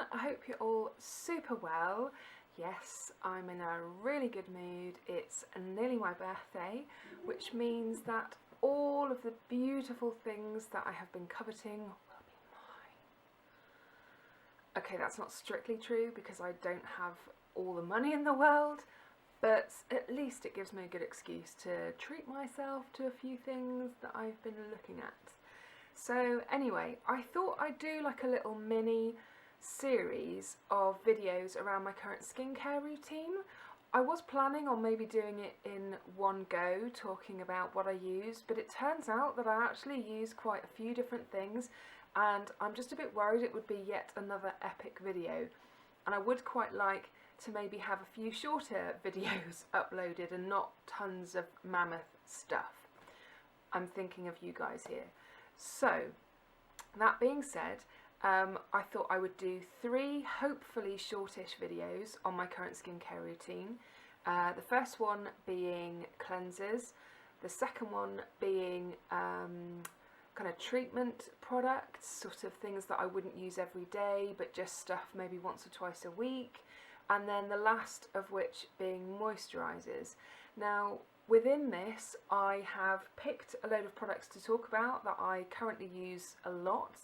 everyone, I hope you're all super well. Yes, I'm in a really good mood. It's nearly my birthday, which means that all of the beautiful things that I have been coveting will be mine. Okay, that's not strictly true because I don't have all the money in the world, but at least it gives me a good excuse to treat myself to a few things that I've been looking at. So anyway, I thought I'd do like a little mini series of videos around my current skincare routine. I was planning on maybe doing it in one go, talking about what I use, but it turns out that I actually use quite a few different things, and I'm just a bit worried it would be yet another epic video. And I would quite like to maybe have a few shorter videos uploaded and not tons of mammoth stuff. I'm thinking of you guys here. So, that being said, I thought I would do 3 hopefully shortish videos on my current skincare routine. The first one being cleansers, the second one being kind of treatment products, sort of things that I wouldn't use every day but just stuff maybe once or twice a week, and then the last of which being moisturisers. Now, within this, I have picked a load of products to talk about that I currently use a lot.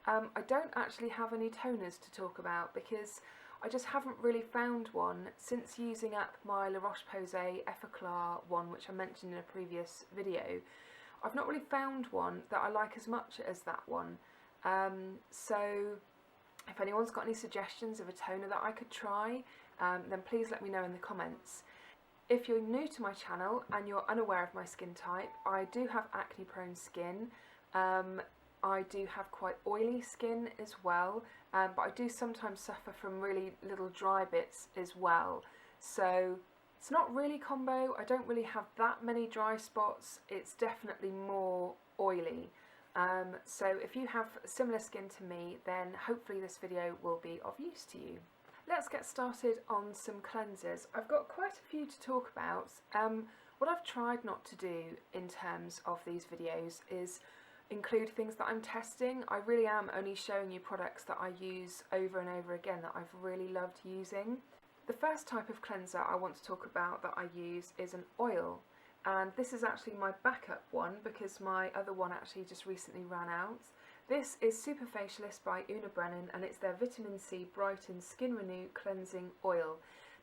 I don't actually have any toners to talk about because I just haven't really found one since using up my La Roche-Posay Effaclar one, which I mentioned in a previous video. I've not really found one that I like as much as that one. So if anyone's got any suggestions of a toner that I could try, then please let me know in the comments. If you're new to my channel and you're unaware of my skin type, I do have acne prone skin. I do have quite oily skin as well, but I do sometimes suffer from really little dry bits as well. So it's not really combo. I don't really have that many dry spots. It's definitely more oily. So if you have similar skin to me, then hopefully this video will be of use to you. Let's get started on some cleansers. I've got quite a few to talk about. What I've tried not to do in terms of these videos is include things that I'm testing. I really am only showing you products that I use over and over again that I've really loved using. The first type of cleanser I want to talk about that I use is an oil, and this is actually my backup one because my other one actually just recently ran out. This is Superfacialist by Brennan, and it's their Vitamin C Brighten Skin Renew Cleansing Oil.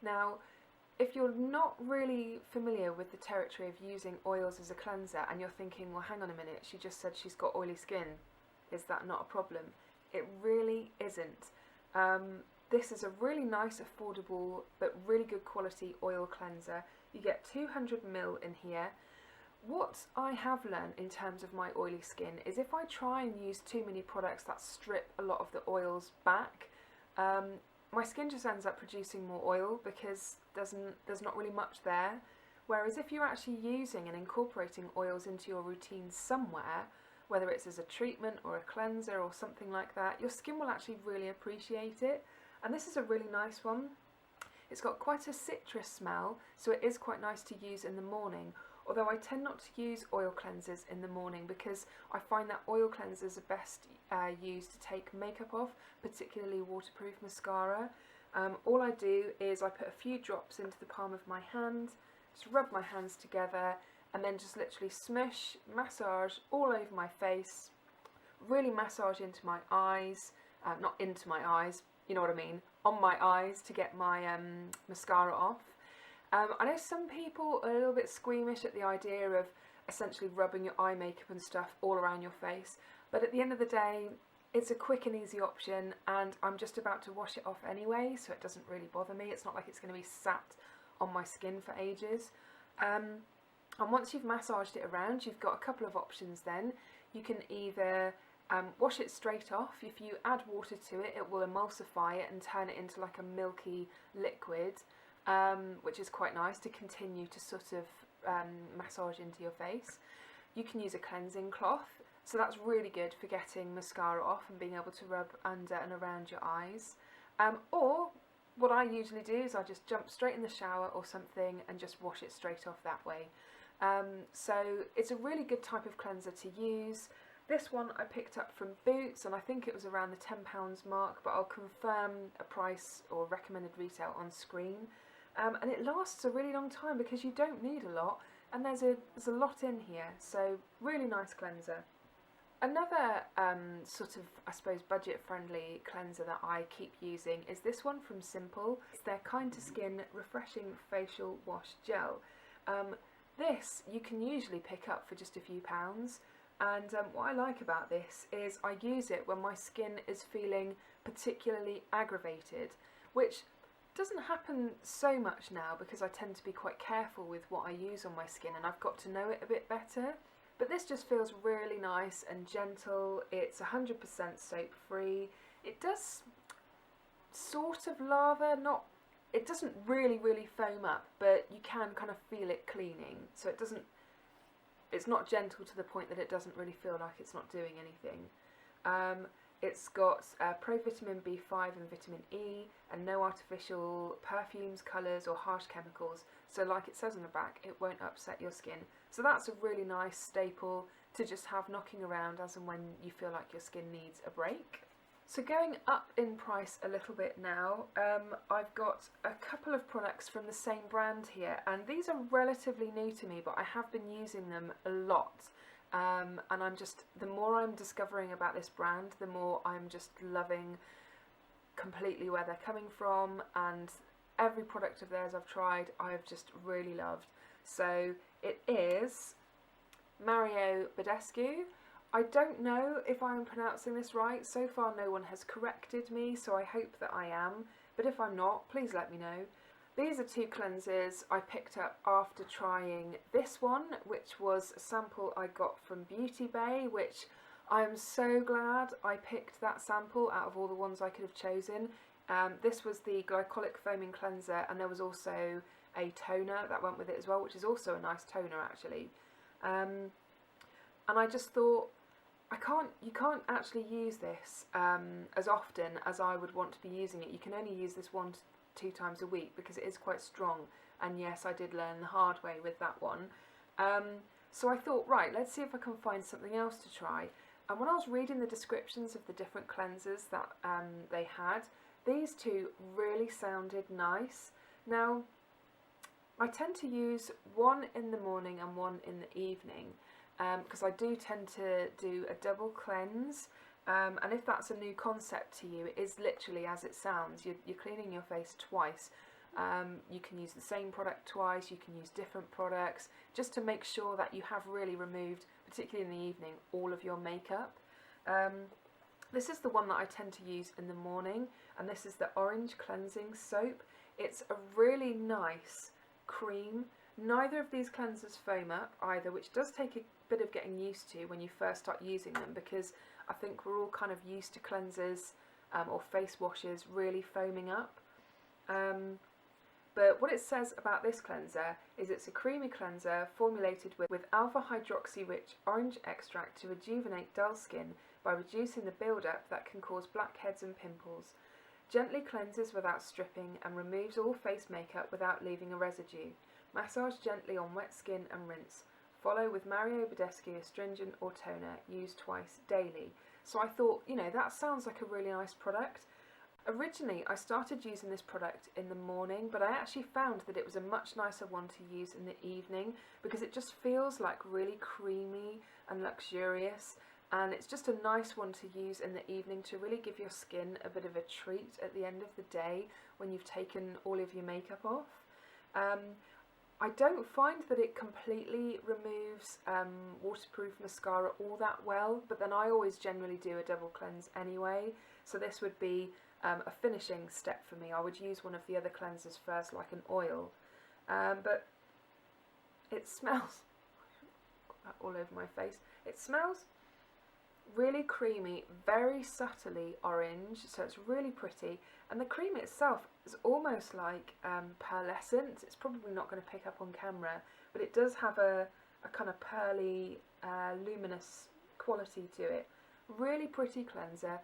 Now, if you're not really familiar with the territory of using oils as a cleanser and you're thinking, well, hang on a minute, she just said she's got oily skin, is that not a problem? It really isn't. This is a really nice, affordable, but really good quality oil cleanser. You get 200 ml in here. What I have learned in terms of my oily skin is if I try and use too many products that strip a lot of the oils back, my skin just ends up producing more oil because there's not really much there. Whereas if you're actually using and incorporating oils into your routine somewhere, whether it's as a treatment or a cleanser or something like that, your skin will actually really appreciate it. And this is a really nice one. It's got quite a citrus smell, so it is quite nice to use in the morning. Although I tend not to use oil cleansers in the morning because I find that oil cleansers are best used to take makeup off, particularly waterproof mascara. All I do is I put a few drops into the palm of my hand, just rub my hands together, and then just literally smush, massage all over my face, really massage into my eyes, not into my eyes, you know what I mean, on my eyes to get my mascara off. I know some people are a little bit squeamish at the idea of essentially rubbing your eye makeup and stuff all around your face, but at the end of the day, it's a quick and easy option, and I'm just about to wash it off anyway, so it doesn't really bother me. It's not like it's going to be sat on my skin for ages. And once you've massaged it around, you've got a couple of options then. You can either wash it straight off. If you add water to it, it will emulsify it and turn it into like a milky liquid, which is quite nice to continue to sort of massage into your face. You can use a cleansing cloth, so that's really good for getting mascara off and being able to rub under and around your eyes. Or what I usually do is I just jump straight in the shower or something and just wash it straight off that way. So it's a really good type of cleanser to use. This one I picked up from Boots, and I think it was around the £10 mark, but I'll confirm a price or recommended retail on screen. And it lasts a really long time because you don't need a lot, and there's a lot in here, so really nice cleanser. Another sort of, I suppose, budget-friendly cleanser that I keep using is this one from Simple. It's their Kind to Skin Refreshing Facial Wash Gel. This you can usually pick up for just a few pounds, and what I like about this is I use it when my skin is feeling particularly aggravated, which doesn't happen so much now because I tend to be quite careful with what I use on my skin, and I've got to know it a bit better. But this just feels really nice and gentle. It's 100% soap free. It does sort of lather, it doesn't really foam up, but you can kind of feel it cleaning. So it's not gentle to the point that it doesn't really feel like it's not doing anything. It's got pro-vitamin B5 and vitamin E, and no artificial perfumes, colours or harsh chemicals. So like it says on the back, it won't upset your skin. So that's a really nice staple to just have knocking around as and when you feel like your skin needs a break. So going up in price a little bit now, I've got a couple of products from the same brand here, and these are relatively new to me, but I have been using them a lot. And the more I'm discovering about this brand, the more I'm just loving completely where they're coming from, and every product of theirs I've tried, I've just really loved. So it is Mario Badescu. I don't know if I'm pronouncing this right. So far no one has corrected me, so I hope that I am, but if I'm not, please let me know. These are two cleansers I picked up after trying this one, which was a sample I got from Beauty Bay, which I'm so glad I picked that sample out of all the ones I could have chosen. This was the Glycolic Foaming Cleanser, and there was also a toner that went with it as well, which is also a nice toner actually. And I just thought, you can't actually use this as often as I would want to be using it. You can only use this 1 to 2 times a week because it is quite strong, and yes, I did learn the hard way with that one. So I thought, right, let's see if I can find something else to try. And when I was reading the descriptions of the different cleansers that they had, these two really sounded nice. Now, I tend to use one in the morning and one in the evening because I do tend to do a double cleanse. And if that's a new concept to you, it is literally as it sounds. You're cleaning your face twice. You can use the same product twice, you can use different products, just to make sure that you have really removed, particularly in the evening, all of your makeup. This is the one that I tend to use in the morning, and this is the Orange Cleansing Soap. It's a really nice cream. Neither of these cleansers foam up either, which does take a bit of getting used to when you first start using them, because I think we're all kind of used to cleansers or face washes really foaming up. But what it says about this cleanser is it's a creamy cleanser formulated with alpha hydroxy rich orange extract to rejuvenate dull skin by reducing the build-up that can cause blackheads and pimples. Gently cleanses without stripping and removes all face makeup without leaving a residue. Massage gently on wet skin and rinse. Follow with Mario Badescu astringent or toner, used twice daily. So I thought, that sounds like a really nice product. Originally, I started using this product in the morning, but I actually found that it was a much nicer one to use in the evening because it just feels like really creamy and luxurious, and it's just a nice one to use in the evening to really give your skin a bit of a treat at the end of the day when you've taken all of your makeup off. I don't find that it completely removes waterproof mascara all that well, but then I always generally do a double cleanse anyway, so this would be a finishing step for me. I would use one of the other cleansers first, like an oil, but it smells, got that all over my face, it smells really creamy, very subtly orange, so it's really pretty, and the cream itself is almost like pearlescent. It's probably not going to pick up on camera, but it does have a kind of pearly, luminous quality to it. Really pretty cleanser,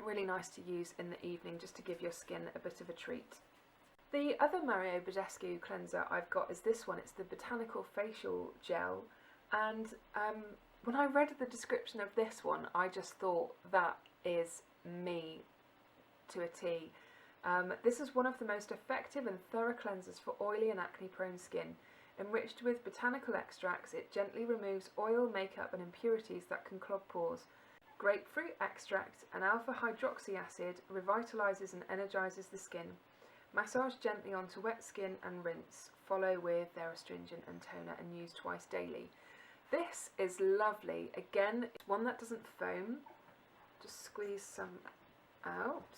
really nice to use in the evening just to give your skin a bit of a treat. The other Mario Badescu cleanser I've got is this one. It's the Botanical Facial Gel, and When I read the description of this one, I just thought that is me to a T. This is one of the most effective and thorough cleansers for oily and acne-prone skin. Enriched with botanical extracts, it gently removes oil, makeup and impurities that can clog pores. Grapefruit extract and alpha-hydroxy acid revitalises and energises the skin. Massage gently onto wet skin and rinse. Follow with their astringent and toner and use twice daily. This is lovely. Again, it's one that doesn't foam. Just squeeze some out.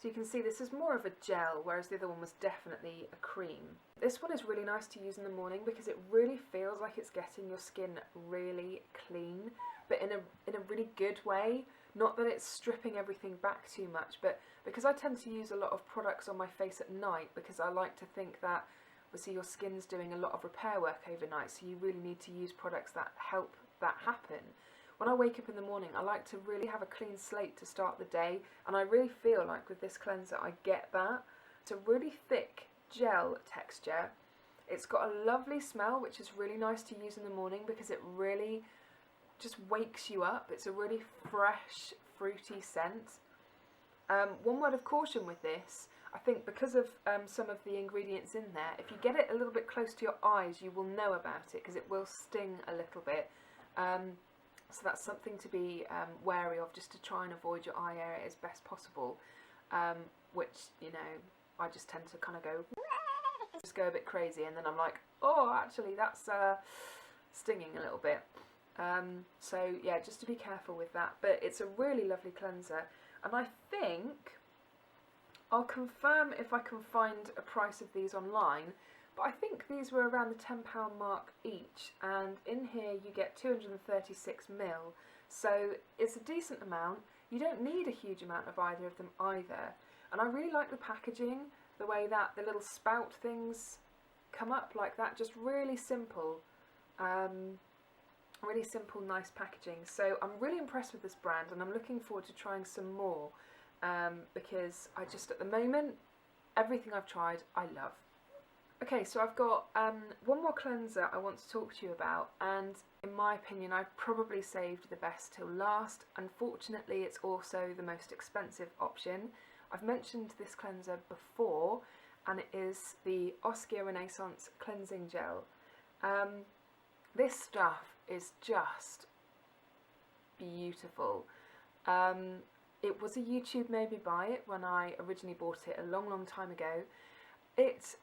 So you can see this is more of a gel, whereas the other one was definitely a cream. This one is really nice to use in the morning because it really feels like it's getting your skin really clean, but in a really good way. Not that it's stripping everything back too much, but because I tend to use a lot of products on my face at night, because I like to think that obviously your skin's doing a lot of repair work overnight, so you really need to use products that help that happen. When I wake up in the morning, I like to really have a clean slate to start the day, and I really feel like with this cleanser I get that. It's a really thick gel texture. It's got a lovely smell, which is really nice to use in the morning because it really just wakes you up. It's a really fresh, fruity scent. One word of caution with this, I think because of some of the ingredients in there, if you get it a little bit close to your eyes, you will know about it because it will sting a little bit. So that's something to be wary of, just to try and avoid your eye area as best possible, which, you know, I just tend to kind of just go a bit crazy, and then I'm like, oh, actually that's stinging a little bit. So yeah, just to be careful with that, but it's a really lovely cleanser, and I think I'll confirm if I can find a price of these online. But I think these were around the £10 mark each, and in here you get 236ml, so it's a decent amount. You don't need a huge amount of either of them either, and I really like the packaging, the way that the little spout things come up like that, just really simple, nice packaging. So I'm really impressed with this brand, and I'm looking forward to trying some more, because I just, at the moment, everything I've tried I love. Okay, so I've got one more cleanser I want to talk to you about, and in my opinion I've probably saved the best till last. Unfortunately, it's also the most expensive option. I've mentioned this cleanser before, and it is the Oskia Renaissance Cleansing Gel. This stuff is just beautiful. It was a YouTube made me buy it when I originally bought it a long time ago. It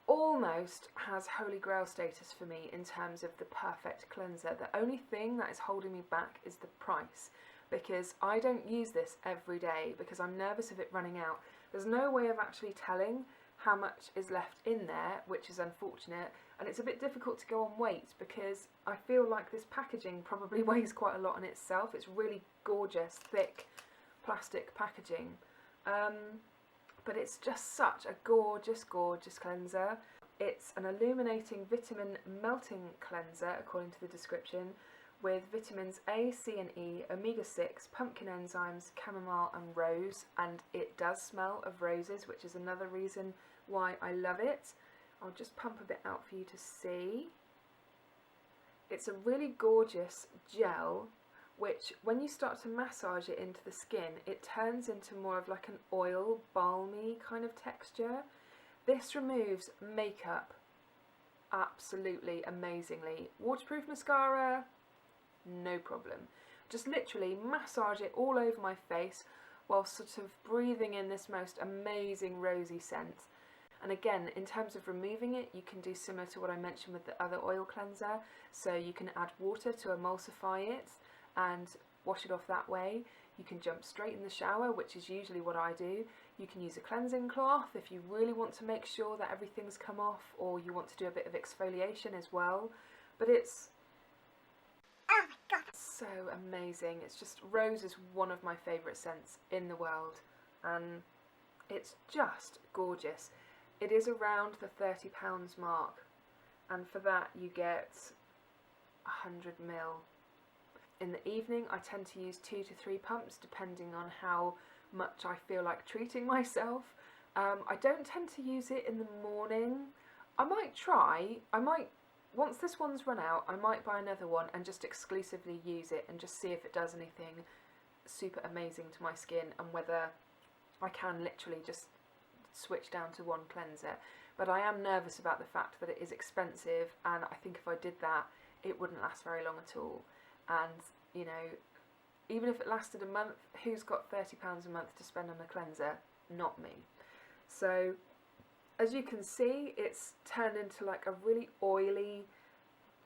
almost has holy grail status for me in terms of the perfect cleanser. The only thing that is holding me back is the price, because I don't use this every day because I'm nervous of it running out. There's no way of actually telling how much is left in there, which is unfortunate, and it's a bit difficult to go on weight because I feel like this packaging probably weighs quite a lot in itself. It's really gorgeous, thick plastic packaging. But it's just such a gorgeous cleanser. It's an illuminating vitamin melting cleanser, according to the description, with vitamins A, C and E, omega-6, pumpkin enzymes, chamomile and rose, and it does smell of roses, which is another reason why I love it. I'll just pump a bit out for you to see. It's a really gorgeous gel, which when you start to massage it into the skin, it turns into more of like an oil, balmy kind of texture. This removes makeup absolutely amazingly. Waterproof mascara, no problem. Just literally massage it all over my face while sort of breathing in this most amazing rosy scent. And again, in terms of removing it, you can do similar to what I mentioned with the other oil cleanser. So you can add water to emulsify it and wash it off that way. You can jump straight in the shower, which is usually what I do. You can use a cleansing cloth if you really want to make sure that everything's come off, or you want to do a bit of exfoliation as well. But it's so amazing. It's just, rose is one of my favourite scents in the world, and it's just gorgeous. It is around the £30 mark, and for that you get 100ml. In the evening I tend to use 2 to 3 pumps depending on how much I feel like treating myself. I don't tend to use it in the morning. I might try, I might once this one's run out, I might buy another one and just exclusively use it and just see if it does anything super amazing to my skin, and whether I can literally just switch down to one cleanser. But I am nervous about the fact that it is expensive, and I think if I did that, it wouldn't last very long at all. And, you know, even if it lasted a month, who's got £30 a month to spend on a cleanser? Not me. So, as you can see, it's turned into like a really oily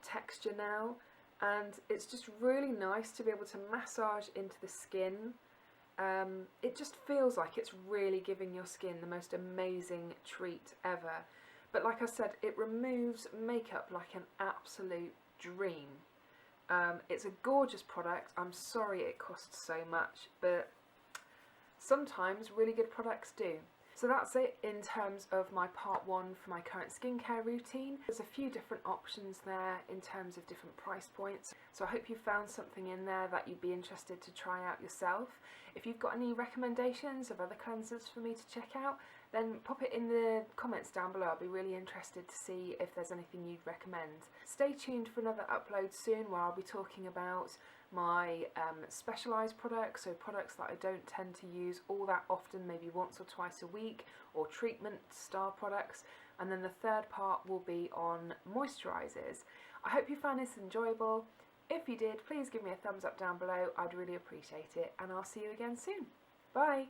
texture now, and it's just really nice to be able to massage into the skin. It just feels like it's really giving your skin the most amazing treat ever. But like I said, it removes makeup like an absolute dream. It's a gorgeous product. I'm sorry it costs so much, but sometimes really good products do. So that's it in terms of my part 1 for my current skincare routine. There's a few different options there in terms of different price points. So I hope you found something in there that you'd be interested to try out yourself. If you've got any recommendations of other cleansers for me to check out, then pop it in the comments down below. I'll be really interested to see if there's anything you'd recommend. Stay tuned for another upload soon where I'll be talking about my specialised products, so products that I don't tend to use all that often, maybe once or twice a week, or treatment style products. And then the third part will be on moisturisers. I hope you found this enjoyable. If you did, please give me a thumbs up down below. I'd really appreciate it, and I'll see you again soon. Bye!